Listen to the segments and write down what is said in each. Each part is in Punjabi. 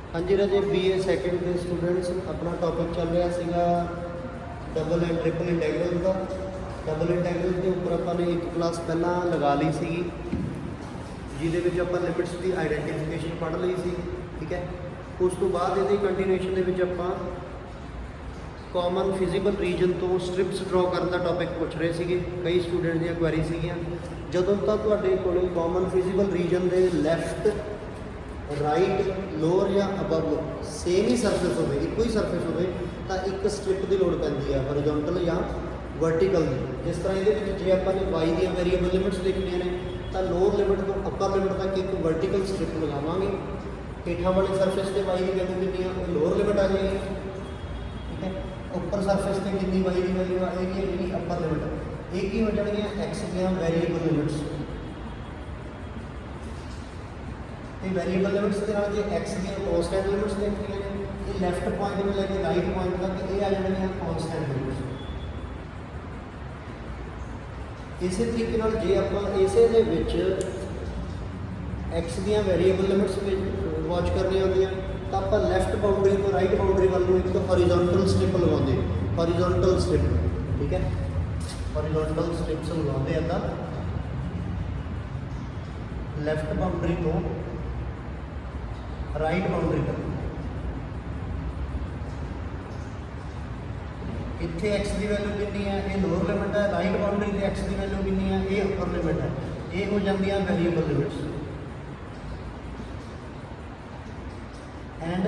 हाँ जी राजे BA सैकेंड के स्टूडेंट्स अपना टॉपिक चल रहा सीगा डबल एंड ट्रिपल इंटैगरल का। डबल इंटैगरल के उपर अपने एक क्लास पहला लगा ली सी जिहदे आप लिमिट्स की आइडेंटिफिकेशन पढ़ ली सी, ठीक है। उस तो बाद ये कंटिन्यूएशन आप कॉमन फिजिबल रीजन तो स्ट्रिप्स ड्रॉ करने का टॉपिक पूछ रहे थे। कई स्टूडेंट दी क्वेरी सीगियां जदों तक तुहाडे कोल कॉमन फिजिबल रीजन के लैफ्ट राइट लोअर या अबव सेम ही सरफेस हो, एको ही सरफेस हो तो एक स्ट्रिप की लोड़ पैंदी है हॉरिजॉन्टल या वर्टिकल की। जिस तरह ये जे आपने वाई दी वेरीएबल लिमिट्स देखनियां ने तो लोअर लिमिट तो अपर लिमिट तक एक वर्टिकल स्ट्रिप लगावांगे। हेठां वाले सरफेस से वाई की वैल्यू कितनी है लोअर लिमिट आ जाएगी, ठीक है। उपर सरफेस से कितनी वाई की वैल्यू आएगी जी अपर लिमिट। एक ही हो जाएगी एक्स दी वेरीएबल लिमिट्स। वेरीएबल लिमिट्स के नाल जे एक्स दी कॉन्स्टेंट लिमिट्स देखनियां ने ये लैफ्ट पॉइंट में लेके राइट पॉइंट तक ये आ जाएंगे कॉन्स्टेंट लिमिट्स। इस तरीके नाल जे आपां इसे दे विच एक्स दी वेरीएबल लिमिट्स वॉच करनी होंदियां तो आप लैफ्ट बाउंड्री तो राइट बाउंड्री वाल एक हॉरिजॉन्टल स्ट्रिप लगाते, हॉरिजॉन्टल स्ट्रिप, ठीक है। हॉरिजॉन्टल स्ट्रिप्स लगाते हैं लैफ्ट बाउंड्री तो राइट बाउंड्री तक। इत्थे एक्स की वैल्यू कितनी है ये लोअर लिमिट है, राइट बाउंड्री से एक्स की वैल्यू कितनी है ये अपर लिमिट है। ये हो जाती है वेरीएबल लिमिट्स। एंड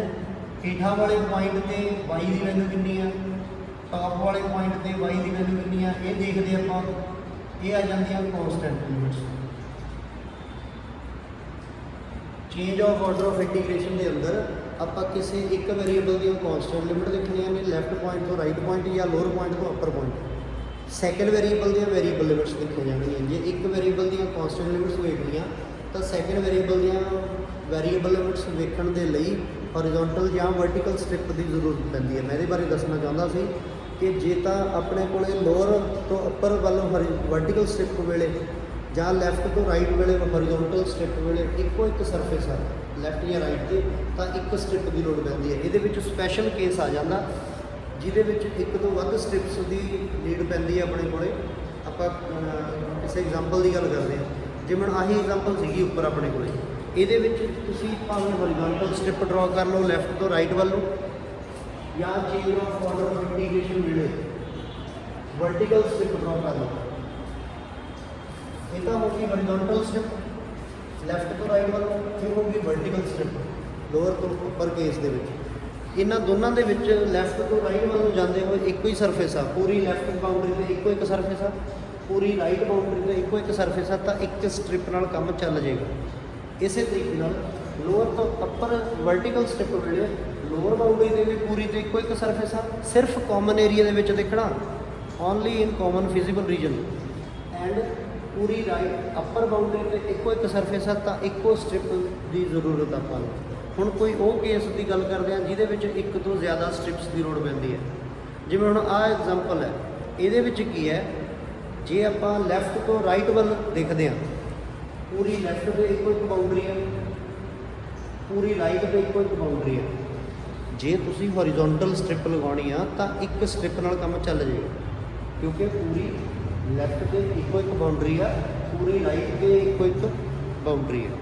हेठा वाले पॉइंट से वाई की वैल्यू कितनी है, टॉप वाले पॉइंट से वाई की वैल्यू कितनी है ये देखते आप ये आ जाती constant limits. Change of order of integration के अंदर आप किसी एक वेरीएबल दी कॉन्स्टेंट लिमिट देखनियां ने लैफ्ट पॉइंट तो राइट पॉइंट या लोअर पॉइंट तो अपर पॉइंट। सैकेंड वेरीएबल दी वेरीएबल लिमिट्स देखी जाएगी। जे एक वेरीएबल दी कॉन्स्टेंट लिमिट्स देखनियां तो सैकेंड वेरीएबल दी वेरीएबल लिमिट्स वेखण दे लई हॉरिजॉन्टल या वर्टिकल स्ट्रिप की जरूरत पैंदी है। मैं इहदे बारे दसना चाहता सी कि जे तां अपने कोले लोअर तो अपर वालों वर्टिकल स्ट्रिप वेले ਜਾਂ लैफ्ट तो राइट वेले हॉरिजॉन्टल स्ट्रिप वेले इको एक सरफेस आ लैफ्ट या राइट से तो एक स्ट्रिप की लोड़ पैंदी है। ये स्पैशल केस आ जाता जिहदे विच एक तो वध स्ट्रिप्स की नीड पैंदी है अपने कोले। आपां किसी एग्जाम्पल की गल करते हैं जिवें आही एग्जाम्पल सीगी उपर अपने कोले। ये भावें हॉरिजॉन्टल स्ट्रिप ड्रॉ कर लो लैफ्ट तो राइट वालों या change of order of integration वेले वर्टिकल स्ट्रिप ड्रॉ कर लो। ये तो होगी हॉरिजॉन्टल स्ट्रिप लैफ्ट तो राइट वालों, फिर होगी वर्टिकल स्ट्रिप लोअर तो अपर केस दे विच। इन्हां दोनों दे विच लैफ्ट तो राइट वालों जाते हुए एको ही सरफेस आ, पूरी लैफ्ट बाउंड्री से एको एक सरफेस आ, पूरी राइट बाउंड्री से एको एक सरफेस आ तो एक स्ट्रिप नाल काम चल जाएगा। इस तरीके नाल लोअर तो अपर वर्टिकल स्ट्रिप वेले लोअर बाउंड्री से भी पूरी तो एको एक सरफेस आ, सिर्फ कॉमन एरिया दे विच देखना only in common feasible region. And पूरी राइट अपर बाउंड्री से एको एक सरफेस है तो एको स्ट्रिप की जरूरत आपां नूं। हुण कोई वो केस की गल करते हैं जिहदे विच एक तो ज़्यादा स्ट्रिप्स की लोड़ पैंदी है। जिवें हुण आ एग्जाम्पल है इहदे विच की है जे आपां लैफ्ट तो राइट वाल देखते हैं पूरी लैफ्ट से एको एक बाउंड्री है, पूरी राइट से एको एक बाउंड्री है। जे तुसीं हॉरिजॉन्टल स्ट्रिप लगाउणी आ तां एक स्ट्रिप नाल काम चल जाएगा क्योंकि पूरी लैफ्ट से एको एक बाउंड्री है, पूरी राइट के एको एक बाउंड्री है।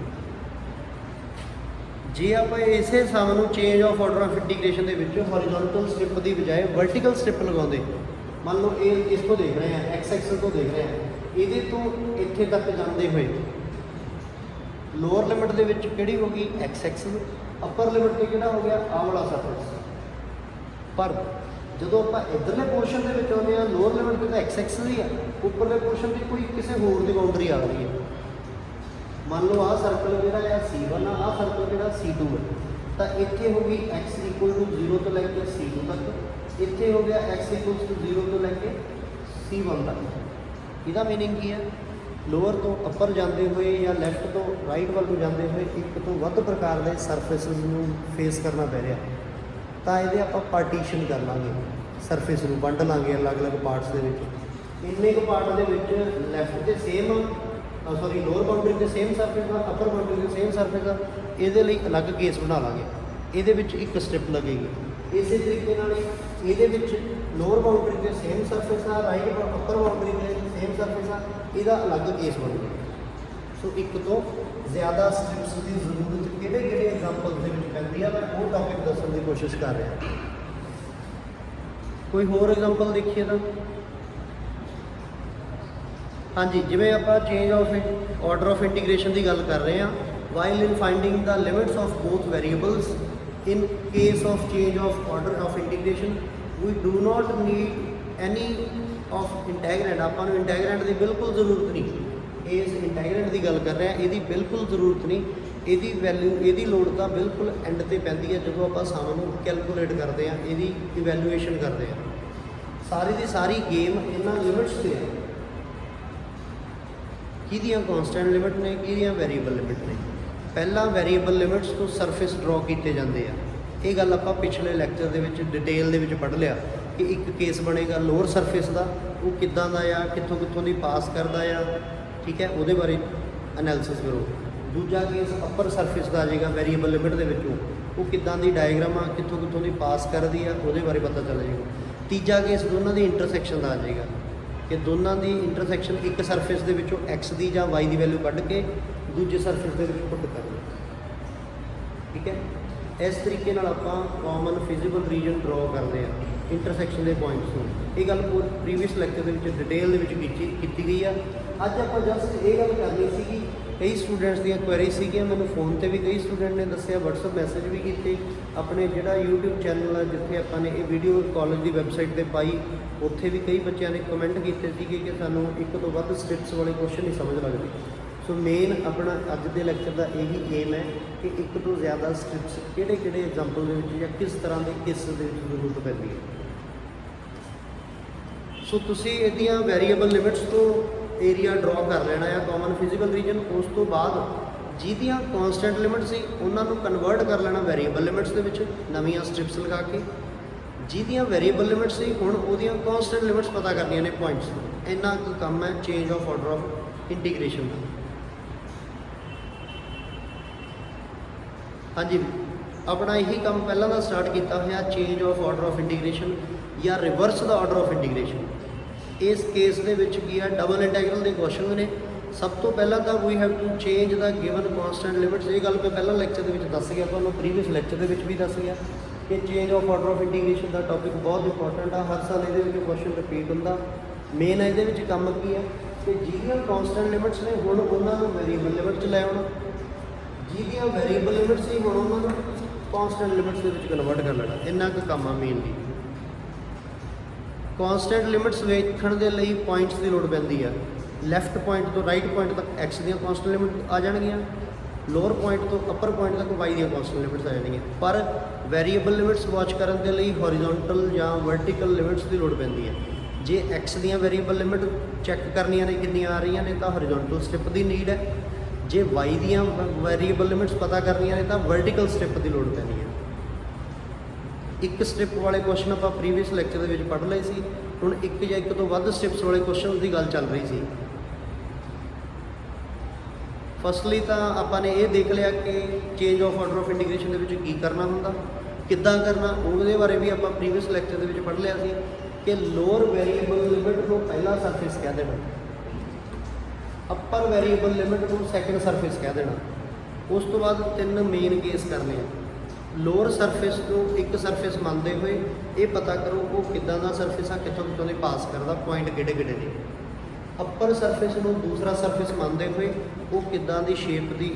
जे आप इस हिसाब से change of order of integration के हॉरिजॉन्टल स्ट्रिप की बजाय वर्टिकल स्ट्रिप लगाते, मान लो ये इस तो देख रहे हैं एक्स एक्सल तो देख रहे हैं ये तो इत्थे तक जाते हुए लोअर लिमिट के किहड़ी होगी एक्स एक्सल, अपर लिमिट के किहड़ा हो गया आ वाला सरफेस। पर जो आप इधरले पोर्शन के आते हैं लोअर लिमिट तो एक्स एक्सल ही है, उपरले पोर्शन की कोई किसी होर की बाउंड्री आ रही है। मान लो आ सर्कल जोड़ा है C1 आ सर्कल जोड़ा C2 है तो इतने होगी एक्स इक्वल टू 0 तो लैके C2 तक, इतने हो गया एक्स इक्वल टू 0 तो लैके C1 तक। इसका मीनिंग की है लोअर तो अपर जाते हुए या लैफ्ट तो राइट वालों जाते हुए एक तो वध प्रकार के सरफेसिस फेस करना पै रहा तो ये आप पार्टीशन कर लाँगे सरफेस में वंड लाँगे अलग अलग पार्ट्स के इन्ने को पार्ट के लैफ्ट से सेम सॉरी लोअर बाउंड्री से सेम सरफेस आ अपर बाउंड्री से सेम सरफेस आ ये अलग केस बना लाँगे ਇਹਦੇ ਵਿੱਚ ਇੱਕ ਸਟ੍ਰਿਪ ਲੱਗੇਗੀ। ਇਸੇ ਤਰੀਕੇ ਨਾਲ ਇਹਦੇ ਵਿੱਚ ਲੋਅਰ ਬਾਉਂਡਰੀ ਤੇ ਸੇਮ ਸਰਫੇਸ ਆ, ਰਾਈਟ ਅੱਪਰ ਬਾਉਂਡਰੀ ਤੇ ਸੇਮ ਸਰਫੇਸ ਆ, ਇਹਦਾ ਅਲੱਗ ਕੇਸ ਬਣੂਗਾ। ਸੋ ਇੱਕ ਤੋਂ ਜ਼ਿਆਦਾ ਸਟ੍ਰਿਪਸ ਦੀ ਜ਼ਰੂਰਤ ਕਿਹੜੇ ਕਿਹੜੇ ਐਗਜ਼ਾਮਪਲ ਦੇ ਵਿੱਚ ਪੈਂਦੀ ਆ, ਮੈਂ ਉਹ ਟੌਪਿਕ ਦੱਸਣ ਦੀ ਕੋਸ਼ਿਸ਼ ਕਰ ਰਿਹਾ। ਕੋਈ ਹੋਰ ਐਗਜ਼ਾਮਪਲ ਦੇਖੀਏ ਤਾਂ ਹਾਂਜੀ, ਜਿਵੇਂ ਆਪਾਂ change of order of integration ਦੀ ਗੱਲ ਕਰ ਰਹੇ ਹਾਂ। While in finding the limits of both variables in case of change of order of integration we do not need any of integrand। ਆਪਾਂ ਨੂੰ integrand ਦੀ ਬਿਲਕੁਲ ਜ਼ਰੂਰਤ ਨਹੀਂ। ਇਸ integrand ਦੀ ਗੱਲ ਕਰ ਰਹੇ ਹਾਂ, ਇਹਦੀ ਬਿਲਕੁਲ ਜ਼ਰੂਰਤ ਨਹੀਂ। ਇਹਦੀ ਵੈਲਿਊ, ਇਹਦੀ ਲੋੜ ਤਾਂ ਬਿਲਕੁਲ ਐਂਡ ਤੇ ਪੈਂਦੀ ਹੈ ਜਦੋਂ ਆਪਾਂ ਸਮ ਨੂੰ ਕੈਲਕੂਲੇਟ ਕਰਦੇ ਹਾਂ, ਇਹਦੀ ਇਵੈਲੂਏਸ਼ਨ ਕਰਦੇ ਹਾਂ। ਸਾਰੀ ਦੀ ਸਾਰੀ ਗੇਮ ਇਹਨਾਂ ਲਿਮਿਟਸ ਤੇ ਹੈ। ਕਿਹਦੀਆਂ ਕੌਨਸਟੈਂਟ ਲਿਮਿਟ ਨੇ, ਕਿਹਦੀਆਂ ਵੈਰੀਏਬਲ ਲਿਮਿਟ ਨੇ। ਪਹਿਲਾਂ ਵੈਰੀਏਬਲ ਲਿਮਿਟਸ ਤੋਂ ਸਰਫੇਸ ਡਰਾ ਕੀਤੇ ਜਾਂਦੇ ਆ। ਇਹ ਗੱਲ ਆਪਾਂ ਪਿਛਲੇ ਲੈਕਚਰ ਦੇ ਵਿੱਚ ਡਿਟੇਲ ਦੇ ਵਿੱਚ ਪੜ੍ਹ ਲਿਆ ਕਿ ਇੱਕ ਕੇਸ ਬਣੇਗਾ ਲੋਅਰ ਸਰਫੇਸ ਦਾ, ਉਹ ਕਿੱਦਾਂ ਦਾ ਆ, ਕਿੱਥੋਂ ਕਿੱਥੋਂ ਦੀ ਪਾਸ ਕਰਦਾ ਆ, ਠੀਕ ਹੈ, ਉਹਦੇ ਬਾਰੇ ਐਨਾਲਿਸਿਸ ਕਰੋ। ਦੂਜਾ ਕੇਸ ਅੱਪਰ ਸਰਫੇਸ ਦਾ ਆ ਜਾਏਗਾ ਵੈਰੀਏਬਲ ਲਿਮਿਟ ਦੇ ਵਿੱਚੋਂ, ਉਹ ਕਿੱਦਾਂ ਦੀ ਡਾਇਗਰਾਮ ਆ, ਕਿੱਥੋਂ ਕਿੱਥੋਂ ਦੀ ਪਾਸ ਕਰਦੀ ਆ, ਉਹਦੇ ਬਾਰੇ ਪਤਾ ਚੱਲ ਜਾਏਗਾ। ਤੀਜਾ ਕੇਸ ਦੋਨਾਂ ਦੀ ਇੰਟਰਸੈਕਸ਼ਨ ਦਾ ਆ ਜਾਏਗਾ ਕਿ ਦੋਨਾਂ ਦੀ ਇੰਟਰਸੈਕਸ਼ਨ ਇੱਕ ਸਰਫੇਸ ਦੇ ਵਿੱਚੋਂ x ਦੀ ਜਾਂ y ਦੀ ਵੈਲਿਊ ਕੱਢ ਕੇ ਦੂਜੇ ਸਰਫੇਸ ਦੇ ਵਿੱਚ ਪੁੱਟ ਕਰਨੀ, ਠੀਕ ਹੈ। ਇਸ ਤਰੀਕੇ ਨਾਲ ਆਪਾਂ ਕਾਮਨ ਫਿਜ਼ੀਬਲ ਰੀਜਨ ਡਰਾ ਕਰਦੇ ਹਾਂ ਇੰਟਰਸੈਕਸ਼ਨ ਦੇ ਪੁਆਇੰਟਸ ਨੂੰ। ਇਹ ਗੱਲ ਪ੍ਰੀਵੀਅਸ ਲੈਕਚਰ ਦੇ ਵਿੱਚ ਡਿਟੇਲ ਦੇ ਵਿੱਚ ਕੀਤੀ ਗਈ ਆ। ਅੱਜ ਆਪਾਂ ਜਸਟ ਇਹ ਗੱਲ ਕਰਨੀ ਸੀਗੀ, ਕਈ ਸਟੂਡੈਂਟਸ ਦੀਆਂ ਕੁਐਰੀ ਸੀਗੀਆਂ, ਮੈਨੂੰ ਫੋਨ ਤੇ ਵੀ ਕਈ ਸਟੂਡੈਂਟ ਨੇ ਦੱਸਿਆ, WhatsApp ਮੈਸੇਜ ਵੀ ਕੀਤੇ। ਆਪਣੇ ਜਿਹੜਾ YouTube ਚੈਨਲ ਆ ਜਿੱਥੇ ਆਪਾਂ ਨੇ ਇਹ ਵੀਡੀਓ ਕਾਲਜ ਦੀ ਵੈਬਸਾਈਟ ਤੇ ਪਾਈ, ਉੱਥੇ ਵੀ ਕਈ ਬੱਚਿਆਂ ਨੇ ਕਮੈਂਟ ਕੀਤੇ ਸੀਗੇ ਕਿ ਸਾਨੂੰ ਇੱਕ ਤੋਂ ਵੱਧ ਸਟ੍ਰਿਪਸ ਵਾਲੇ ਕੁਐਸਚਨ ਨਹੀਂ ਸਮਝ ਲੱਗਦੇ। ਸੋ ਮੇਨ ਆਪਣਾ ਅੱਜ ਦੇ ਲੈਕਚਰ ਦਾ ਇਹੀ ਏਮ ਹੈ ਕਿ ਇੱਕ ਤੋਂ ਜ਼ਿਆਦਾ ਸਟ੍ਰਿਪਸ ਕਿਹੜੇ ਕਿਹੜੇ ਐਗਜ਼ਾਮਪਲ ਦੇ ਵਿੱਚ ਜਾਂ ਕਿਸ ਤਰ੍ਹਾਂ ਦੇ ਕਿਸ ਦੇ ਵਿੱਚ ਜ਼ਰੂਰਤ ਪੈਂਦੀ ਹੈ। ਸੋ ਤੁਸੀਂ ਇਹਦੀਆਂ ਵੈਰੀਏਬਲ ਲਿਮਿਟਸ ਤੋਂ ਏਰੀਆ ਡਰਾ ਕਰ ਲੈਣਾ ਆ ਕਾਮਨ ਫਿਜ਼ੀਬਲ ਰੀਜਨ। ਉਸ ਤੋਂ ਬਾਅਦ ਜਿਹਦੀਆਂ ਕੌਨਸਟੈਂਟ ਲਿਮਿਟ ਸੀ ਉਹਨਾਂ ਨੂੰ ਕਨਵਰਟ ਕਰ ਲੈਣਾ ਵੈਰੀਏਬਲ ਲਿਮਿਟਸ ਦੇ ਵਿੱਚ ਨਵੀਆਂ ਸਟ੍ਰਿਪਸ ਲਗਾ ਕੇ। ਜਿਹਦੀਆਂ ਵੈਰੀਏਬਲ ਲਿਮਿਟ ਸੀ ਹੁਣ ਉਹਦੀਆਂ ਕੌਨਸਟੈਂਟ ਲਿਮਿਟਸ ਪਤਾ ਕਰਨੀਆਂ ਨੇ ਪੁਆਇੰਟਸ ਤੋਂ। ਇੰਨਾ ਕੁ ਕੰਮ ਹੈ change of order of integration ਦਾ। ਹਾਂਜੀ, ਆਪਣਾ ਇਹੀ ਕੰਮ ਪਹਿਲਾਂ ਦਾ ਸਟਾਰਟ ਕੀਤਾ ਹੋਇਆ change of order of integration ਜਾਂ ਰਿਵਰਸ ਦਾ ਆਰਡਰ ਆਫ ਇੰਟੀਗ੍ਰੇਸ਼ਨ। ਇਸ ਕੇਸ ਦੇ ਵਿੱਚ ਕੀ ਹੈ, ਡਬਲ ਇੰਟੈਗਰਲ ਦੇ ਕੁਐਸਚਨ ਨੇ। ਸਭ ਤੋਂ ਪਹਿਲਾਂ ਤਾਂ we have to change the given constant limits. ਇਹ ਗੱਲ ਮੈਂ ਪਹਿਲਾਂ ਲੈਕਚਰ ਦੇ ਵਿੱਚ ਦੱਸ ਗਿਆ, ਤੁਹਾਨੂੰ ਪ੍ਰੀਵੀਅਸ ਲੈਕਚਰ ਦੇ ਵਿੱਚ ਵੀ ਦੱਸ ਗਿਆ ਕਿ change of order of integration the topic ਬਹੁਤ ਇੰਪੋਰਟੈਂਟ ਆ। ਹਰ ਸਾਲ ਇਹਦੇ ਵਿੱਚ ਕੁਐਸਚਨ ਰਿਪੀਟ ਹੁੰਦਾ। ਮੇਨ ਇਹਦੇ ਵਿੱਚ ਕੰਮ ਕੀ ਹੈ ਕਿ ਜਿਹਦੀਆਂ ਕੌਨਸਟੈਂਟ ਲਿਮਿਟਸ ਨੇ ਹੁਣ ਉਹਨਾਂ ਨੂੰ ਵੈਰੀਏਬਲ ਲਿਮਿਟ 'ਚ ਲੈ ਆਉਣਾ, ਜਿਹਦੀਆਂ ਵੈਰੀਏਬਲ ਲਿਮਿਟ ਸੀ ਹੁਣ ਉਹਨਾਂ ਨੂੰ ਕੌਨਸਟੈਂਟ ਲਿਮਿਟਸ ਦੇ ਵਿੱਚ ਕਨਵਰਟ ਕਰ ਲੈਣਾ। ਇੰਨਾ ਕੁ ਕੰਮ ਆ ਮੇਨਲੀ। ਕੌਨਸਟੈਂਟ ਲਿਮਿਟਸ ਵੇਖਣ ਦੇ ਲਈ ਪੁਆਇੰਟਸ ਦੀ ਲੋੜ ਪੈਂਦੀ ਆ। ਲੈਫਟ ਪੁਆਇੰਟ ਤੋਂ ਰਾਈਟ ਪੁਆਇੰਟ ਤੱਕ x ਦੀਆਂ ਕੌਨਸਟੈਂਟ ਲਿਮਿਟ ਆ ਜਾਣਗੀਆਂ, ਲੋਅਰ ਪੁਆਇੰਟ ਤੋਂ ਅੱਪਰ ਪੁਆਇੰਟ ਤੱਕ y ਦੀਆਂ ਕੌਨਸਟੈਂਟ ਲਿਮਿਟਸ ਆ ਜਾਣਗੀਆਂ। ਪਰ ਵੈਰੀਏਬਲ ਲਿਮਿਟਸ ਵਾਚ ਕਰਨ ਦੇ ਲਈ ਹੌਰੀਜ਼ੌਂਟਲ ਜਾਂ ਵਰਟੀਕਲ ਲਿਮਿਟਸ ਦੀ ਲੋੜ ਪੈਂਦੀ ਹੈ। ਜੇ x ਦੀਆਂ ਵੈਰੀਏਬਲ ਲਿਮਿਟ ਚੈੱਕ ਕਰਨੀਆਂ ਨੇ ਕਿੰਨੀਆਂ ਆ ਰਹੀਆਂ ਨੇ ਤਾਂ ਹੌਰੀਜ਼ੌਂਟਲ ਸਟ੍ਰਿਪ ਦੀ ਨੀਡ ਹੈ। ਜੇ y ਦੀਆਂ ਵੈਰੀਏਬਲ ਲਿਮਿਟਸ ਪਤਾ ਕਰਨੀਆਂ ਨੇ ਤਾਂ ਵਰਟੀਕਲ ਸਟ੍ਰਿਪ ਦੀ ਲੋੜ ਪੈਣੀ ਹੈ। ਇੱਕ ਸਟ੍ਰਿਪ ਵਾਲੇ ਕੁਐਸਚਨ ਆਪਾਂ ਪ੍ਰੀਵੀਅਸ ਲੈਕਚਰ ਦੇ ਵਿੱਚ ਪੜ੍ਹ ਲਏ ਸੀ। ਹੁਣ ਇੱਕ ਜਾਂ ਇੱਕ ਤੋਂ ਵੱਧ ਸਟ੍ਰਿਪਸ ਵਾਲੇ ਕੁਐਸਚਨ ਦੀ ਗੱਲ ਚੱਲ ਰਹੀ ਸੀ। ਫਸਟਲੀ ਤਾਂ ਆਪਾਂ ਨੇ ਇਹ ਦੇਖ ਲਿਆ ਕਿ change of order of integration ਦੇ ਵਿੱਚ ਕੀ ਕਰਨਾ ਹੁੰਦਾ, ਕਿੱਦਾਂ ਕਰਨਾ, ਉਹਦੇ ਬਾਰੇ ਵੀ ਆਪਾਂ ਪ੍ਰੀਵੀਅਸ ਲੈਕਚਰ ਦੇ ਵਿੱਚ ਪੜ੍ਹ ਲਿਆ ਸੀ ਕਿ ਲੋਅਰ ਵੈਰੀਏਬਲ ਲਿਮਿਟ ਨੂੰ ਪਹਿਲਾ ਸਰਫੇਸ ਕਹਿ ਦੇਣਾ, ਅੱਪਰ ਵੈਰੀਏਬਲ ਲਿਮਿਟ ਨੂੰ ਸੈਕਿੰਡ ਸਰਫੇਸ ਕਹਿ ਦੇਣਾ। ਉਸ ਤੋਂ ਬਾਅਦ ਤਿੰਨ ਮੇਨ ਕੇਸ ਕਰਨੇ ਆ। ਲੋਅਰ ਸਰਫੇਸ ਨੂੰ ਇੱਕ ਸਰਫੇਸ ਮੰਨਦੇ ਹੋਏ ਇਹ ਪਤਾ ਕਰੋ ਉਹ ਕਿੱਦਾਂ ਦਾ ਸਰਫੇਸ ਆ, ਕਿੱਥੋਂ ਕਿੱਥੋਂ ਦੇ ਪਾਸ ਕਰਦਾ, ਪੁਆਇੰਟ ਕਿਹੜੇ ਕਿਹੜੇ ਨੇ। ਅੱਪਰ ਸਰਫੇਸ ਨੂੰ ਦੂਸਰਾ ਸਰਫੇਸ ਮੰਨਦੇ ਹੋਏ ਉਹ ਕਿੱਦਾਂ ਦੀ ਸ਼ੇਪ ਦੀ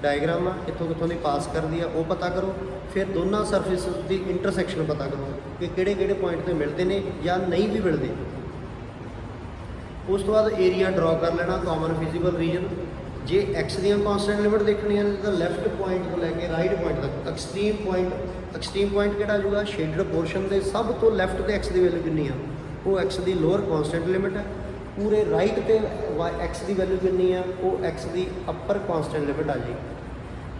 ਡਾਇਗਰਾਮ ਆ, ਕਿੱਥੋਂ ਕਿੱਥੋਂ ਦੀ ਪਾਸ ਕਰਦੀ ਆ, ਉਹ ਪਤਾ ਕਰੋ। ਫਿਰ ਦੋਨਾਂ ਸਰਫੇਸ ਦੀ ਇੰਟਰਸੈਕਸ਼ਨ ਪਤਾ ਕਰੋ ਕਿ ਕਿਹੜੇ ਕਿਹੜੇ ਪੁਆਇੰਟ 'ਤੇ ਮਿਲਦੇ ਨੇ ਜਾਂ ਨਹੀਂ ਵੀ ਮਿਲਦੇ। ਉਸ ਤੋਂ ਬਾਅਦ ਏਰੀਆ ਡਰਾ ਕਰ ਲੈਣਾ ਕਾਮਨ ਫਿਜ਼ੀਬਲ ਰੀਜਨ। ਜੇ x ਦੀਆਂ ਕੌਨਸਟੈਂਟ ਲਿਮਿਟ ਦੇਖਣੀਆਂ ਨੇ ਤਾਂ ਲੈਫਟ ਪੁਆਇੰਟ ਤੋਂ ਲੈ ਕੇ ਰਾਈਟ ਪੁਆਇੰਟ ਤੱਕ ਐਕਸਟ੍ਰੀਮ ਪੁਆਇੰਟ ਕਿਹੜਾ ਆਜੂਗਾ, ਸ਼ੇਡਡ ਪੋਰਸ਼ਨ ਦੇ ਸਭ ਤੋਂ ਲੈਫਟ ਤੇ x ਦੀ ਵੈਲਿਊ ਕਿੰਨੀ ਆ, ਉਹ x ਦੀ ਲੋਅਰ ਕੌਨਸਟੈਂਟ ਲਿਮਿਟ ਹੈ। ਪੂਰੇ ਰਾਈਟ ਤੇ x ਦੀ ਵੈਲਿਊ ਕਿੰਨੀ ਆ, ਉਹ x ਦੀ ਅੱਪਰ ਕੌਨਸਟੈਂਟ ਲਿਮਿਟ ਆ ਜੀ।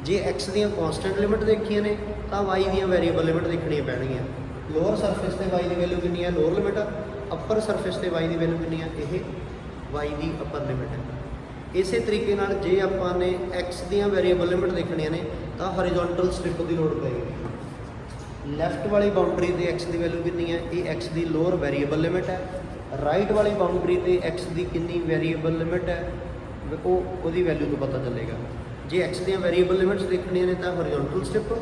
ਜੇ x ਦੀਆਂ ਕੌਨਸਟੈਂਟ ਲਿਮਿਟ ਦੇਖੀਆਂ ਨੇ ਤਾਂ y ਦੀਆਂ ਵੈਰੀਏਬਲ ਲਿਮਿਟ ਦੇਖਣੀਆਂ ਪੈਣਗੀਆਂ। ਲੋਅਰ ਸਰਫੇਸ ਤੇ y ਦੀ ਵੈਲਿਊ ਕਿੰਨੀ ਆ, ਲੋਅਰ ਲਿਮਿਟ ਆ। ਅੱਪਰ ਸਰਫੇਸ ਤੇ y ਦੀ ਵੈਲਿਊ ਕਿੰਨੀ ਆ, ਇਹ y ਦੀ ਅੱਪਰ ਲਿਮਿਟ ਹੈ। ਇਸੇ ਤਰੀਕੇ ਨਾਲ ਜੇ ਆਪਾਂ ਨੇ x ਦੀਆਂ ਵੈਰੀਏਬਲ ਲਿਮਿਟ ਦੇਖਣੀਆਂ ਨੇ ਤਾਂ ਹੌਰੀਜ਼ੌਂਟਲ ਸਟ੍ਰਿਪ ਦੀ ਲੋੜ ਪਏਗੀ। ਲੈਫਟ ਵਾਲੀ ਬਾਉਂਡਰੀ ਤੇ x ਦੀ ਵੈਲਿਊ ਕਿੰਨੀ ਹੈ, ਇਹ x ਦੀ ਲੋਅਰ ਵੇਰੀਏਬਲ ਲਿਮਿਟ ਹੈ। ਰਾਈਟ ਵਾਲੀ ਬਾਉਂਡਰੀ ਤੇ x ਦੀ ਕਿੰਨੀ ਵੇਰੀਏਬਲ ਲਿਮਿਟ ਹੈ, ਉਹਦੀ ਵੈਲਿਊ ਤੋਂ ਪਤਾ ਚੱਲੇਗਾ। ਜੇ x ਦੀਆਂ ਵੇਰੀਏਬਲ ਲਿਮਿਟਸ ਦੇਖਣੀਆਂ ਨੇ ਤਾਂ ਹੌਰੀਜ਼ੌਂਟਲ ਸਟ੍ਰਿਪ,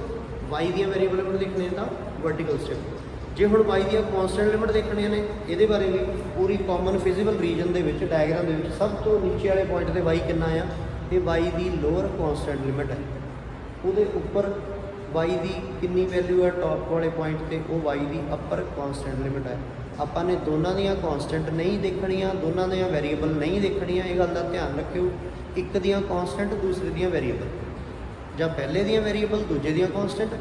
y ਦੀਆਂ ਵੇਰੀਏਬਲ ਲਿਮਿਟ ਦੇਖਣੀਆਂ ਤਾਂ ਵਰਟੀਕਲ ਸਟ੍ਰਿਪ। ਜੇ ਹੁਣ y ਦੀਆਂ ਕੌਂਸਟੈਂਟ ਲਿਮਿਟ ਦੇਖਣੀਆਂ ਨੇ, ਇਹਦੇ ਬਾਰੇ ਵੀ ਪੂਰੀ ਕਾਮਨ ਫਿਜ਼ੀਬਲ ਰੀਜਨ ਦੇ ਵਿੱਚ ਡਾਇਗਰਾਮ ਦੇ ਵਿੱਚ ਸਭ ਤੋਂ ਨੀਚੇ ਵਾਲੇ ਪੁਆਇੰਟ ਤੇ y ਕਿੰਨਾ ਆ, ਇਹ y ਦੀ ਲੋਅਰ ਕੌਂਸਟੈਂਟ ਲਿਮਿਟ ਹੈ। ਉਹਦੇ ਉੱਪਰ y ਦੀ ਕਿੰਨੀ ਵੈਲਿਊ ਹੈ ਟੌਪ ਵਾਲੇ ਪੁਆਇੰਟ ਤੇ, ਉਹ y ਦੀ ਅਪਰ ਕੌਂਸਟੈਂਟ ਲਿਮਿਟ ਹੈ। ਆਪਾਂ ਨੇ ਦੋਨਾਂ ਦੀਆਂ ਕੌਂਸਟੈਂਟ ਨਹੀਂ ਦੇਖਣੀਆਂ, ਦੋਨਾਂ ਦੀਆਂ ਵੇਰੀਏਬਲ ਨਹੀਂ ਦੇਖਣੀਆਂ, ਇਹ ਗੱਲ ਦਾ ਧਿਆਨ ਰੱਖਿਓ। ਇੱਕ ਦੀਆਂ ਕੌਂਸਟੈਂਟ, ਦੂਸਰੇ ਦੀਆਂ ਵੇਰੀਏਬਲ, ਜਾਂ ਪਹਿਲੇ ਦੀਆਂ ਵੇਰੀਏਬਲ ਦੂਜੇ ਦੀਆਂ ਕੌਂਸਟੈਂਟ,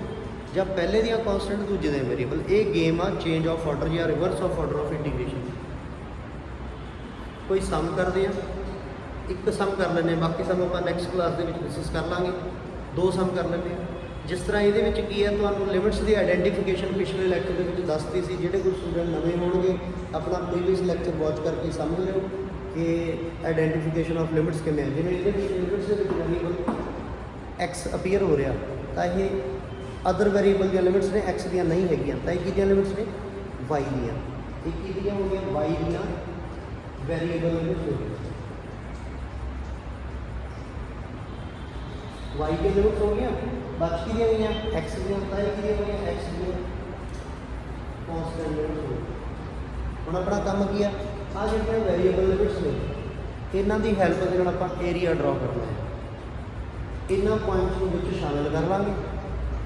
ਜਾਂ ਪਹਿਲੇ ਦੀਆਂ ਕੌਂਸਟੈਂਟ ਦੂਜੇ ਦੀਆਂ ਵੇਰੀਏਬਲ। ਇਹ ਗੇਮ ਆ ਚੇਂਜ ਆਫ ਆਰਡਰ ਜਾਂ reverse of order of integration. ਕੋਈ ਸਮ ਕਰਦੇ ਆ, ਇੱਕ ਸਮ ਕਰ ਲੈਂਦੇ, ਬਾਕੀ ਸਮ ਆਪਾਂ ਨੈਕਸਟ ਕਲਾਸ ਦੇ ਵਿੱਚ ਡਿਸਕਸ ਕਰ ਲਾਂਗੇ। ਦੋ ਸਮ ਕਰ ਲੈਂਦੇ ਆ। ਜਿਸ ਤਰ੍ਹਾਂ ਇਹਦੇ ਵਿੱਚ ਕੀ ਹੈ, ਤੁਹਾਨੂੰ ਲਿਮਿਟਸ ਦੀ ਆਈਡੈਂਟੀਫਿਕੇਸ਼ਨ ਪਿਛਲੇ ਲੈਕਚਰ ਦੇ ਵਿੱਚ ਦੱਸਤੀ ਸੀ। ਜਿਹੜੇ ਕੋਈ ਸਟੂਡੈਂਟ ਨਵੇਂ ਹੋਣਗੇ ਆਪਣਾ ਪ੍ਰੀਵੀਅਸ ਲੈਕਚਰ ਵਾਚ ਕਰਕੇ ਸਮਝ ਲਿਓ ਕਿ ਆਈਡੈਂਟੀਫਿਕੇਸ਼ਨ ਆਫ ਲਿਮਿਟਸ ਕਿਵੇਂ ਹੈ। ਜਿਵੇਂ ਇਹਦੇ ਵਿੱਚ ਲਿਮਿਟਸ ਦੇ ਵਿੱਚ ਵੇਰੀਏਬਲ x ਅਪੀਅਰ ਹੋ ਰਿਹਾ, ਤਾਂ ਇਹ ਅਦਰ ਵੇਰੀਏਬਲ ਦੀਆਂ ਲਿਮਿਟਸ ਨੇ, x ਦੀਆਂ ਨਹੀਂ ਹੈਗੀਆਂ, ਤਾਂ ਇਹ ਕਿਹਦੀਆਂ ਲਿਮਿਟਸ ਨੇ, y ਦੀਆਂ। ਇਹ ਕਿਹਦੀਆਂ ਹੋ ਗਈਆਂ, y ਦੀਆਂ ਵੇਰੀਏਬਲ ਲਿਮਿਟਸ ਹੋ ਗਈਆਂ। y की लिमिट हो गया, बाकी दी गई x दी होता है कि हो गया x दी कांस्टेंट लिमिट हो गई। ਹੁਣ ਆਪਣਾ ਕੰਮ ਕੀ ਆ, ਆ ਜਿਹੜੇ ਵੇਰੀਏਬਲ ਲਿਮਿਟਸ ਨੇ ਇਹਨਾਂ ਦੀ ਹੈਲਪ ਦੇ ਨਾਲ ਆਪਾਂ ਏਰੀਆ ਡਰਾ ਕਰਨਾ ਹੈ। ਇਹਨਾਂ ਪੁਆਇੰਟਸ ਨੂੰ ਵਿੱਚ ਸ਼ਾਮਿਲ ਕਰ ਲਾਂਗੇ।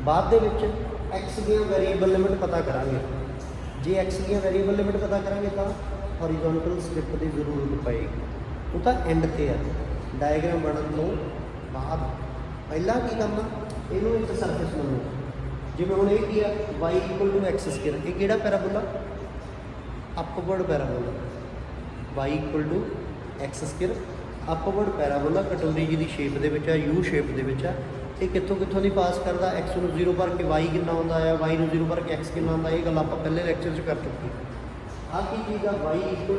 ਬਾਅਦ ਦੇ ਵਿੱਚ x ਦੀਆਂ ਵੇਰੀਏਬਲ ਲਿਮਿਟ ਪਤਾ ਕਰਾਂਗੇ। ਜੇ x ਦੀਆਂ ਵੇਰੀਏਬਲ ਲਿਮਿਟ ਪਤਾ ਕਰਾਂਗੇ ਤਾਂ ਹੌਰੀਜ਼ੌਂਟਲ ਸਟ੍ਰਿਪ ਦੀ ਜ਼ਰੂਰਤ ਪਏਗੀ। ਉਹ ਤਾਂ ਐਂਡ ਤੇ ਆ, ਡਾਇਗਰਾਮ ਬਣਨ ਤੋਂ ਬਾਅਦ। ਪਹਿਲਾਂ ਕੀ ਕਰਨਾ, ਇਹਨੂੰ ਇੱਕ ਸਰਫੇਸ ਮੰਨੋ। ਜਿਵੇਂ ਹੁਣ ਇਹ ਕੀ ਆ, y = x²। ਇਹ ਕਿਹੜਾ ਪੈਰਾਬੋਲਾ, ਅਪਵਰਡ ਪੈਰਾਬੋਲਾ। y = x² ਅਪਵਰਡ ਪੈਰਾਬੋਲਾ, ਕਟੋਰੀ ਜੀ ਦੀ ਸ਼ੇਪ ਦੇ ਵਿੱਚ ਆ, ਯੂ ਸ਼ੇਪ ਦੇ ਵਿੱਚ ਆ। ਇਹ ਕਿੱਥੋਂ ਦੀ ਪਾਸ ਕਰਦਾ, x ਨੂੰ 0 ਭਰ ਕੇ y ਕਿੰਨਾ ਆਉਂਦਾ ਆ, y ਨੂੰ 0 ਭਰ ਕੇ x ਕਿੰਨਾ ਆਉਂਦਾ। ਇਹ ਗੱਲ ਆਪਾਂ ਪਹਿਲੇ ਲੈਕਚਰ 'ਚ ਕਰ ਚੁੱਕੇ। ਆਹ ਕੀ ਚੀਜ਼ ਆ, y = 2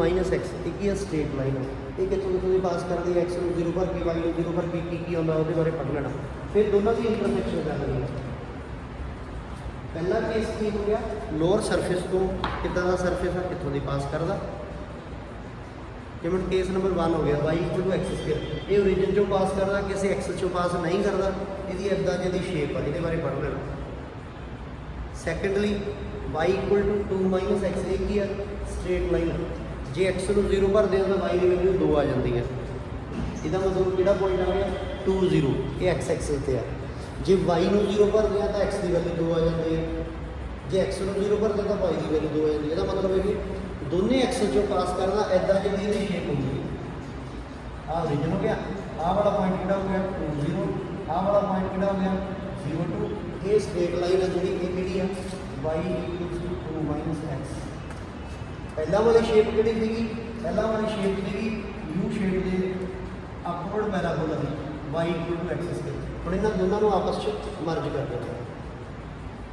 - x। ਇਹ ਕੀ ਆ, ਸਟ੍ਰੇਟ ਲਾਈਨ ਆ। ਇਹ ਕਿੱਥੋਂ ਦੀ ਪਾਸ ਕਰਦੀ ਹੈ, x ਨੂੰ 0 ਭਰ ਕੇ y ਨੂੰ 0 ਭਰ ਕੇ ਕੀ ਆਉਂਦਾ, ਉਹਦੇ ਬਾਰੇ ਪੜ੍ਹ ਲੈਣਾ। ਫਿਰ ਦੋਨਾਂ ਦੀ ਇੰਟਰਸੈਕਸ਼ਨ ਕਰ ਲੈਣੀ ਹੈ। ਪਹਿਲਾ ਕੇਸ ਕੀ ਹੋ ਗਿਆ, ਲੋਅਰ ਸਰਫੇਸ ਤੋਂ ਕਿੱਦਾਂ ਦਾ ਸਰਫੇਸ ਆ, ਕਿੱਥੋਂ ਦੀ ਪਾਸ ਕਰਦਾ। ਜਿਵੇਂ ਕੇਸ ਨੰਬਰ 1 ਹੋ ਗਿਆ, y = x²। ਇਹ ਓਰੀਜਨ ਚੋਂ ਪਾਸ ਕਰਦਾ, ਕਿਸੇ x ਚੋਂ ਪਾਸ ਨਹੀਂ ਕਰਦਾ। ਇਹਦੀ ਇੱਦਾਂ ਜਿਹੀ ਸ਼ੇਪ ਆ, ਇਹਦੇ ਬਾਰੇ ਪੜ੍ਹ ਲੈਣਾ। Secondly y = 2 - x। ਇਹ ਕੀ ਆ, ਸਟ੍ਰੇਟ ਲਾਈਨ। ਜੇ x ਨੂੰ 0 ਭਰਦੇ ਹਾਂ ਤਾਂ y ਦੀ ਵੈਲਿਊ 2 ਆ ਜਾਂਦੀ ਹੈ। ਇਹਦਾ ਮਤਲਬ ਕਿਹੜਾ ਪੁਆਇੰਟ ਆ ਗਿਆ, 2 0। ਇਹ x ਐਕਸਿਸ ਤੇ ਆ। ਜੇ y ਨੂੰ 0 ਭਰਦੇ ਹਾਂ ਤਾਂ x ਦੀ ਵੈਲਿਊ 2 ਆ ਜਾਂਦੀ ਹੈ। ਜੇ x ਨੂੰ 0 ਭਰਦੇ ਤਾਂ y ਦੀ ਵੈਲਿਊ 2 ਆ ਜਾਂਦੀ ਹੈ। ਇਹਦਾ ਮਤਲਬ ਇਹ ਕਿ ਦੋਨੇ x ਚੋਂ ਪਾਸ ਕਰਨਾ, ਇੱਦਾਂ ਜਿਹੀ ਇਹਦੀ ਸ਼ੇਪ ਹੋਊਗੀ। ਆਹ ਓਰੀਜਨ ਹੋ ਗਿਆ। ਆਹ ਵਾਲਾ ਪੁਆਇੰਟ ਕਿਹੜਾ ਹੋ ਗਿਆ, 2 0। ਆਹ ਵਾਲਾ ਪੁਆਇੰਟ ਕਿਹੜਾ ਹੋ ਗਿਆ, 0 2। ਇਹ ਸਟ੍ਰੇਟ ਲਾਈਨ ਆ ਜਿਹੜੀ, ਇਹ ਕਿਹੜੀ ਆ, y = 2 - x। ਪਹਿਲਾਂ ਵਾਲੀ ਸ਼ੇਪ ਕਿਹੜੀ ਸੀਗੀ, ਪਹਿਲਾਂ ਵਾਲੀ ਸ਼ੇਪ ਸੀਗੀ ਯੂ ਸ਼ੇਪ ਦੇ ਅਪਵਰਡ ਪੈਰਾਬੋਲਾ ਦੀ, y = x²। ਹੁਣ ਇਹਨਾਂ ਦੋਨਾਂ ਨੂੰ ਆਪਸ 'ਚ ਮਰਜ ਕਰ ਦੇਣਾ,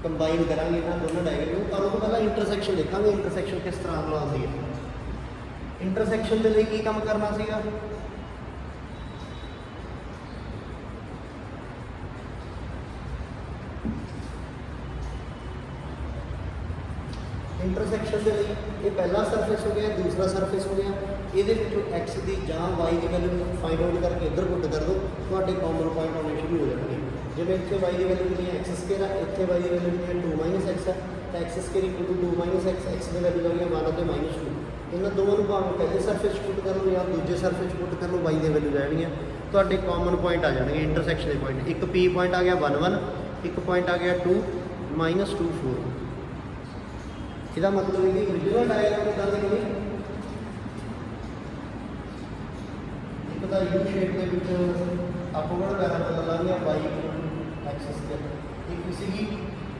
ਕੰਬਾਈਨ ਕਰਾਂਗੇ ਇਹਨਾਂ ਦੋਨਾਂ ਡਾਇਗਰਾਮ ਨੂੰ। ਤੁਹਾਨੂੰ ਪਹਿਲਾਂ ਇੰਟਰਸੈਕਸ਼ਨ ਦੇਖਾਂਗੇ, ਇੰਟਰਸੈਕਸ਼ਨ ਕਿਸ ਤਰ੍ਹਾਂ ਨਾਲ ਆਉਂਦੀ ਹੈ। ਇੰਟਰਸੈਕਸ਼ਨ ਦੇ ਲਈ ਕੀ ਕੰਮ ਕਰਨਾ ਸੀਗਾ, ਇੰਟਰਸੈਕਸ਼ਨ ਦੇ ਲਈ ਇਹ ਪਹਿਲਾ ਸਰਫੇਸ ਹੋ ਗਿਆ, ਦੂਸਰਾ ਸਰਫੇਸ ਹੋ ਗਿਆ। ਇਹਦੇ ਵਿੱਚੋਂ x ਦੀ ਜਾਂ y ਦੀ ਵੈਲਿਊ ਫਾਈਂਡ ਆਊਟ ਕਰਕੇ ਇੱਧਰ ਪੁੱਟ ਕਰ ਦਿਓ, ਤੁਹਾਡੇ ਕਾਮਨ ਪੁਆਇੰਟ ਆਉਣੇ ਸ਼ੁਰੂ ਹੋ ਜਾਣਗੇ। ਜਿਵੇਂ ਇੱਥੇ y ਦੀ ਵੈਲਿਊ ਕਿੰਨੀ ਹੈ, x²। ਇੱਥੇ y ਦੀ ਵੈਲਿਊ ਕਿੰਨੀ ਹੈ, 2 - x ਹੈ। ਤਾਂ x² = 2 - x। x ਦੀ ਵੈਲਿਊ ਆ ਗਈ 1 ਅਤੇ -2। ਇਹਨਾਂ ਦੋਵਾਂ ਨੂੰ ਭਾਵੇਂ ਪਹਿਲੇ ਸਰਫੇਸ 'ਚ ਪੁੱਟ ਕਰ ਲਓ ਜਾਂ ਦੂਜੇ ਸਰਫੇਸ 'ਚ ਪੁੱਟ ਕਰ ਲਓ, y ਦੀ ਵੈਲਿਊ ਰਹਿਣਗੀਆਂ। ਤੁਹਾਡੇ ਕਾਮਨ ਪੁਆਇੰਟ ਆ ਜਾਣਗੇ ਇੰਟਰਸੈਕਸ਼ਨ ਦੇ ਪੁਆਇੰਟ। ਇੱਕ P ਪੁਆਇੰਟ ਆ ਗਿਆ 1 1, ਇੱਕ ਪੁਆਇੰਟ ਆ ਗਿਆ 2 - 2 4। ਇਹਦਾ ਮਤਲਬ ਇਹ ਕਿ ਓਰੀਜਨਲ ਡਾਇਗਰਾਮ ਕਿੱਦਾਂ ਦੀ ਬਣੀ, ਇੱਕ ਤਾਂ ਯੂ ਸ਼ੇਪ ਦੇ ਵਿੱਚ ਅਪਵਰਡ ਪੈਰਾਬੋਲਾ ਲਾ ਲਿਆ, y = x²। ਇੱਕ ਸੀਗੀ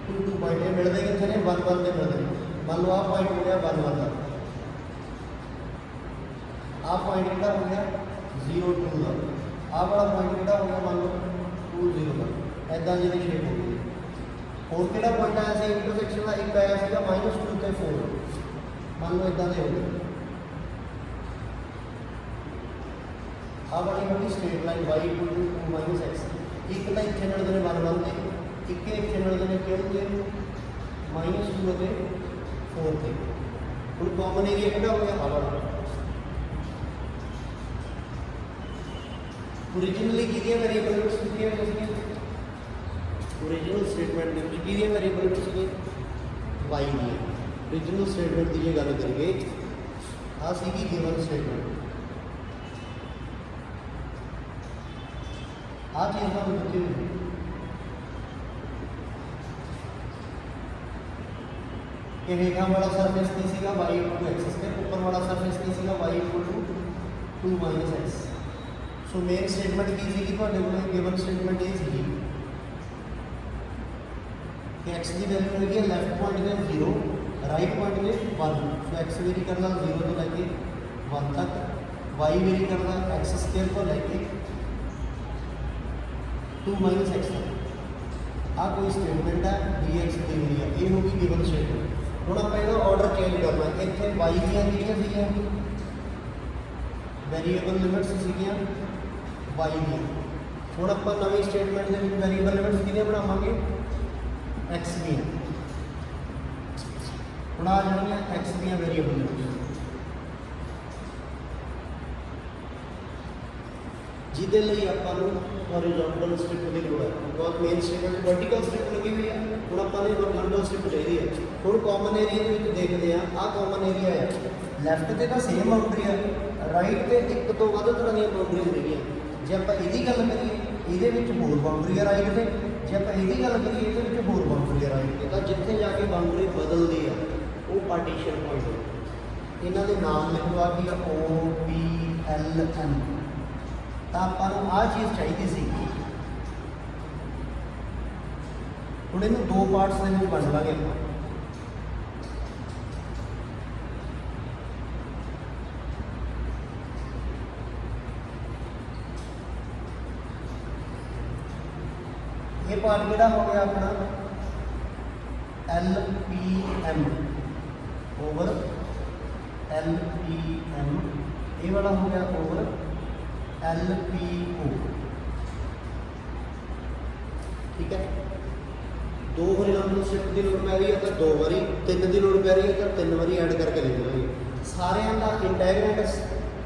2 2 ਪੁਆਇੰਟ, ਇਹ ਮਿਲਦੇ ਕਿੱਥੇ ਨੇ, 1 1 ਦੇ ਮਿਲਦੇ ਨੇ। ਮੰਨ ਲਓ ਆਹ ਪੁਆਇੰਟ ਹੋ ਗਿਆ 1 1 ਦਾ, ਆਹ ਪੁਆਇੰਟ ਕਿਹੜਾ ਹੋ ਗਿਆ 0 2 ਦਾ, ਆਹ ਵਾਲਾ ਪੁਆਇੰਟ ਕਿਹੜਾ ਹੋ ਗਿਆ ਮੰਨ ਲਓ 2 0 ਦਾ। ਇੱਦਾਂ ਜਿਹੀ ਸ਼ੇਪ ਹੋ ਗਈ। ਹੋਰ ਕਿਹੜਾ ਪੁਆਇੰਟ ਆਇਆ ਸੀ ਇੰਟਰਸੈਕਸ਼ਨ ਦਾ, ਇੱਕ ਆਇਆ ਸੀਗਾ -2 ਤੇ 4। ਮੰਨ ਲਓ ਇੱਦਾਂ ਦੇ ਹੋ ਗਏ। ਆਹ ਵਾਲੀ ਹੋਣੀ ਸਟ੍ਰੇਟ ਲਾਈਨ y = 2 - x। ਇੱਕ ਤਾਂ ਇੱਥੇ ਮਿਲਦੇ ਨੇ 1 1 ਤੇ, ਇੱਕ ਇੱਥੇ ਮਿਲਦੇ ਨੇ ਕਿਉਂ ਤੇ -2 ਅਤੇ 4 ਤੇ। ਹੁਣ ਕਾਮਨ ਏਰੀਆ ਕਿਹੜਾ ਹੋ ਗਿਆ? ਆਹ ਵਾਲਾ। ओरिजिनली कितनी वेरिएबल लिमिट्स कितनी है इसकी? ओरिजिनल स्टेटमेंट में कितनी वेरिएबल लिमिट्स की y की है। ओरिजिनल स्टेटमेंट की गल करिए आ सी गिवन स्टेटमेंट आ चीज़ का दिखती हुई कि हेठा वाला सरफेस की सीगा y = x स्क्वायर, ऊपर वाला सरफेस की सीगा y = 2 - x। So main statement की सी गिवन स्टेटमेंट ये सी कि एक्स की वैल्यू हैगी लैफ्ट पॉइंट में 0, राइट पॉइंट में 1। सो एक्स वेरी करना 0 तो लैके 1 तक, वाई वेरी करना x² तो लैके 2 - x तक। आ कोई स्टेटमेंट है dx दी हुई है, ये होगी गिवन स्टेटमेंट। हुण आपां इहदा ऑर्डर चेंज करना, इत्थे y दीयां किहड़ियां सीगीयां वेरीएबल लिमिट्स सीगीयां y दी। हुण आपां नवीं स्टेटमेंट दे विच वेरीएबल लिमिट्स किहदियां बनावांगे x दी। हुण आ जाणगीआं x दी वेरीएबल लिमिट्स, जिहदे लई आपां नूं हॉरिजॉन्टल स्ट्रिप दी लोड़ है, because main statement vertical strip लगी हुई है। हुण आपां नूं हॉरिजॉन्टल स्ट्रिप चाहिए है। हुण कॉमन एरिया दे विच देखदे आ, आ कॉमन एरिया है, लैफ्ट ते तां सेम बाउंड्री है, राइट ते एक तो वध तरह दी बाउंड्रीज हैगीआं। जे आप यदि गल करिए ये होर बाउंड्री है राइट से, जे आप यदि गल करिए ये होर बाउंड्री है राइट से, तो जिथे जाके बाउंड्री बदलती है वो पार्टीशन पॉइंट है। इन्हों के नाम लिखो आ कि OPLM। तो आपां नूं आ चीज़ चाहिए सी। हुण इहनूं 2 पार्ट्स दे विच वंड लांगे आपां। ये पार्ट किहड़ा हो गया अपना LPM ओवर LPM, ये वाला हो गया ओवर LPO। ठीक है, 2 हॉरिजॉन्टल स्ट्रिप की लोड पै रही है तो 2 बारी, 3 की लोड पै रही है तो 3 बारी ऐड करके लिख लेंगे। सारे का इंटैगरेंट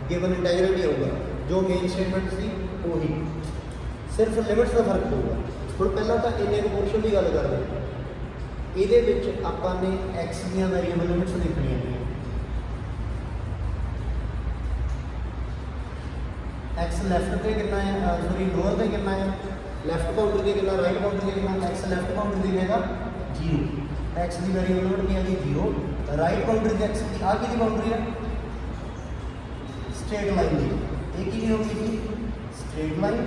गिवन इंटैगरेंट ही होगा, जो मेन स्टेटमेंट सी वही, सिर्फ लिमिट्स का फर्क होगा। ਹੁਣ ਪਹਿਲਾਂ ਤਾਂ ਇੰਨੇ ਕੁ ਪੋਰਸ਼ਨ ਦੀ ਗੱਲ ਕਰਦੇ ਹਾਂ, ਇਹਦੇ ਵਿੱਚ ਆਪਾਂ ਨੇ x ਦੀਆਂ ਵੈਰੀਏਬਲ ਲਿਮਿਟਸ ਲਿਖਣੀਆਂ ਨੇ। x ਲੈਫਟ ਤੇ ਕਿੰਨਾ ਹੈ, ਸੌਰੀ ਲੋਅਰ ਤੇ ਕਿੰਨਾ ਹੈ, ਲੈਫਟ ਬਾਉਂਡਰੀ ਤੇ ਕਿੰਨਾ, ਰਾਈਟ ਬਾਉਂਡਰੀ ਤੇ ਕਿੰਨਾ। x ਲੈਫਟ ਬਾਉਂਡਰੀ ਤੇ ਹੈਗਾ 0, x ਦੀ ਵੈਰੀਏਬਲ ਲਿਮਿਟ ਕੀ ਹੈਗੀ 0। ਰਾਈਟ ਬਾਉਂਡਰੀ ਤੇ x ਦੀ ਆ ਕਿਹਦੀ ਬਾਉਂਡਰੀ ਹੈ, ਸਟ੍ਰੇਟ ਲਾਈਨ ਦੀ। ਇਹ ਕੀ ਹੋਗੀ ਜੀ, ਸਟ੍ਰੇਟ ਲਾਈਨ।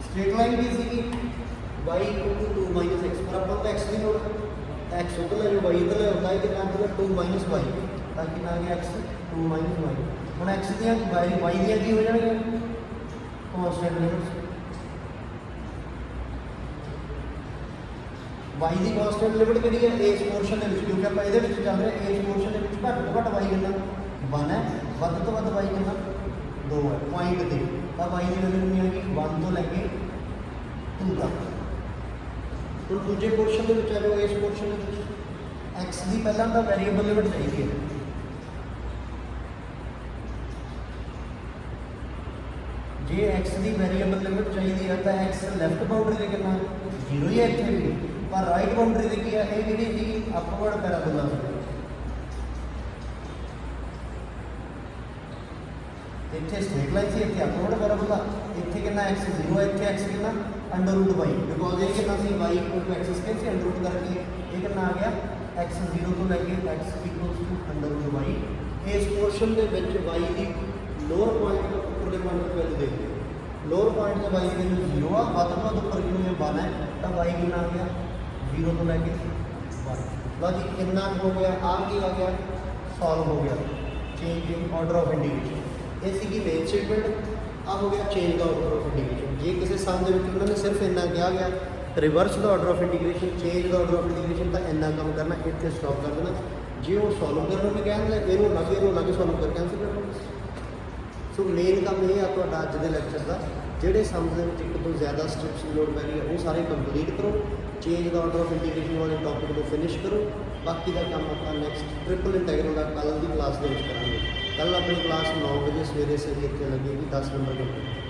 ਸਟ੍ਰੇਟ ਲਾਈਨ ਕੀ ਸੀਗੀ y = 2 - x, पर अपन तो x की लोड x उधर ले y इधर ले होता है कि 2 - y, ताकि ना आ गया x 2 - y। हम x दियां y दियां की हो जाएगी कांस्टेंट लिमिट्स। y की कांस्टेंट लिमिट किहड़ी है इस पोर्शन दे विच, क्योंकि आप इहदे विच चल रहे हैं इस पोर्शन दे विच घट तो घट y कितना 1 है, वध तो वध y कितना 2 है पॉइंट ते। तो y की वैल्यू कितनी आएगी 1 तो लैके 2 तक। ਹੁਣ दूजे पोर्शन के आ जाओ, इस पोर्शन एक्स की पहला तो वेरीएबल लिमिट चाहिए है। जे एक्स की वेरीएबल लिमिट चाहिए है तो एक्स लैफ्ट बाउंड्री से कितना 0 ही है इतने भी, पर राइट बाउंड्री से की है ये थी अपवर्ड पैराबोला। इतने स्ट्रेट लाइन से इतने अपवर्ड पैराबोला, इतने कितना x 0 है, इतने x कितना √y, बिकॉज ये कितना सी y = x² से अंडर करके ये कितना आ गया x 0 तो लैके x = √y। इस पोर्शन के y की लोअर पॉइंट तो ऊपर पॉइंट की वैल्यू देखते हैं, लोअर पॉइंट से y की वैल्यू 0 आ, वध तो वध ऊपर क्यों 1 है, तो y कितना आ गया 0 तो लैके 1। बस कितना हो गया, आ की आ गया सॉल्व हो गया change in order of indication. ये सी मेन स्टेटमेंट। आ हो गया change the order of integration. जे किसी सम के उन्होंने सिर्फ इन्ना कहा गया reverse the order of integration, change the order of integration, तो इन्ना काम करना, इतने स्टॉप कर देना। जे वो सॉल्व करने भी कहेंगे इनू अलग सॉल्व करके आंसर करना। सो मेन काम ये अज के लैक्चर का ਜਿਹੜੇ ਸਮਸ ਦੇ ਵਿੱਚ ਇੱਕ ਤੋਂ ਜ਼ਿਆਦਾ ਸਟੈਪਸ ਦੀ ਲੋੜ ਪੈ ਰਹੀ ਹੈ ਉਹ ਸਾਰੇ ਕੰਪਲੀਟ ਕਰੋ। Change the order of integration ਵਾਲੇ ਟੌਪਿਕ ਨੂੰ ਫਿਨਿਸ਼ ਕਰੋ। ਬਾਕੀ ਦਾ ਕੰਮ ਆਪਾਂ ਨੈਕਸਟ ਟ੍ਰਿਪਲ ਇੰਟੈਗਰਲ ਦਾ ਕੱਲ੍ਹ ਦੀ ਕਲਾਸ ਦੇ ਵਿੱਚ ਕਰਾਂਗੇ। ਕੱਲ੍ਹ ਆਪਣੀ ਕਲਾਸ 9 ਵਜੇ ਸਵੇਰੇ ਇੱਥੇ ਲੱਗੇਗੀ 10 ਨੰਬਰ ਕੰਪਲੀਟ।